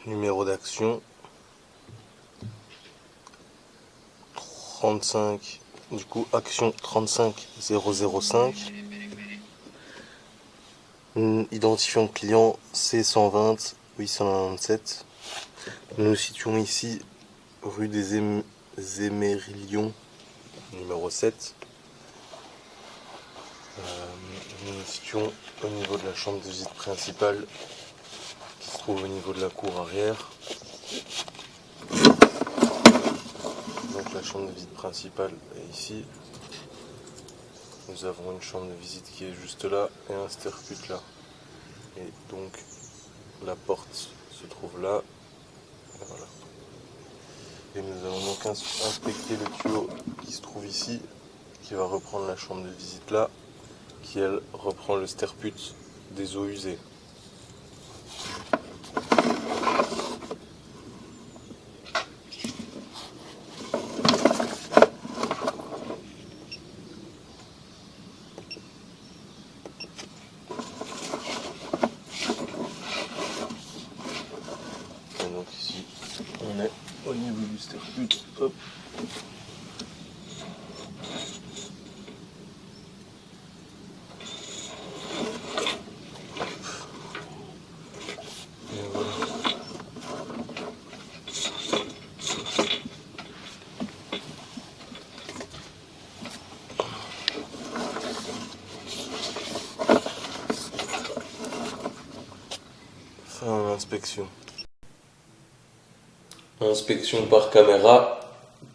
numéro d'action 35, du coup action 35005, identifiant client C120 897. Nous nous situons ici rue des Émérillons numéro 7. Nous nous situons au niveau de la chambre de visite principale qui se trouve au niveau de la cour arrière. Donc la chambre de visite principale est ici. Nous avons une chambre de visite qui est juste là et un sterput là. Et donc la porte se trouve là. Et voilà. Et nous allons donc inspecter le tuyau qui se trouve ici, qui va reprendre la chambre de visite là, qui elle reprend le sterput des eaux usées. Et donc ici on est au niveau du sterput. Hop. Et voilà. Fin d'inspection. Inspection par caméra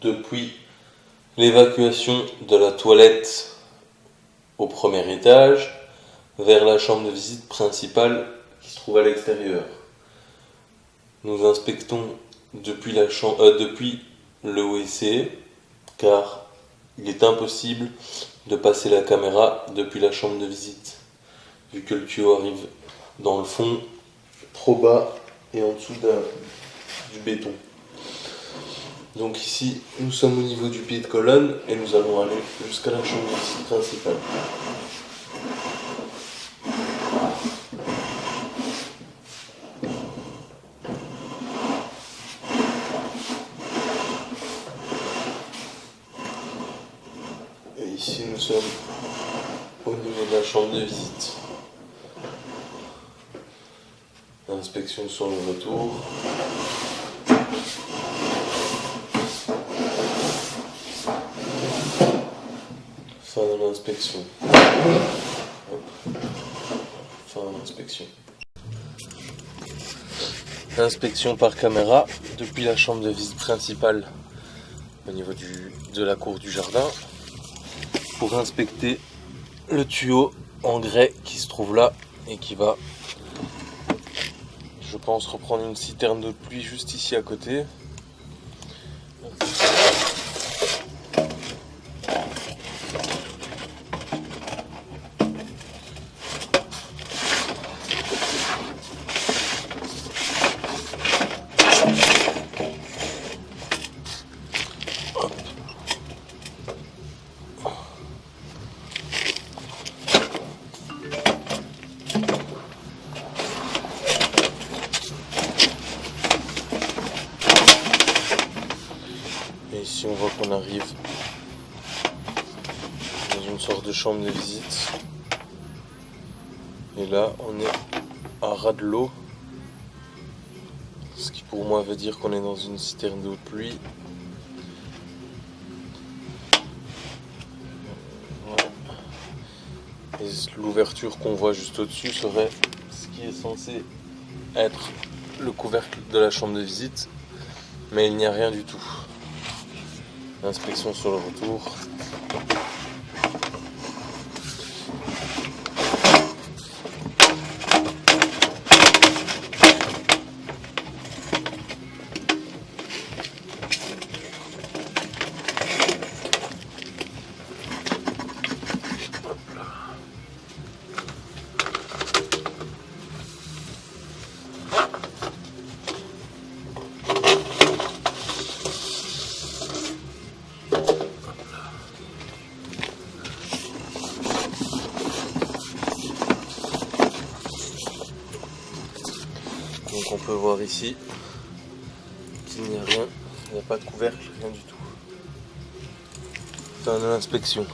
depuis l'évacuation de la toilette au premier étage vers la chambre de visite principale qui se trouve à l'extérieur. Nous inspectons depuis le WC car il est impossible de passer la caméra depuis la chambre de visite vu que le tuyau arrive dans le fond, trop bas et en dessous du béton. Donc ici, nous sommes au niveau du pied de colonne et nous allons aller jusqu'à la chambre de visite principale. Et ici, nous sommes au niveau de la chambre de visite. Inspection sur le retour. Fin de l'inspection. Fin de l'inspection. Inspection par caméra depuis la chambre de visite principale au niveau de la cour du jardin pour inspecter le tuyau en grès qui se trouve là et qui va, je pense, reprendre une citerne d'eau de pluie juste ici à côté. Et ici on voit qu'on arrive dans une sorte de chambre de visite. Et là on est à ras de l'eau. Ce qui pour moi veut dire qu'on est dans une citerne d'eau de pluie. Voilà. Et l'ouverture qu'on voit juste au-dessus serait ce qui est censé être le couvercle de la chambre de visite. Mais il n'y a rien du tout. Inspection sur le retour. Donc on peut voir ici qu'il n'y a rien, il n'y a pas de couvercle, rien du tout. Fin de l'inspection.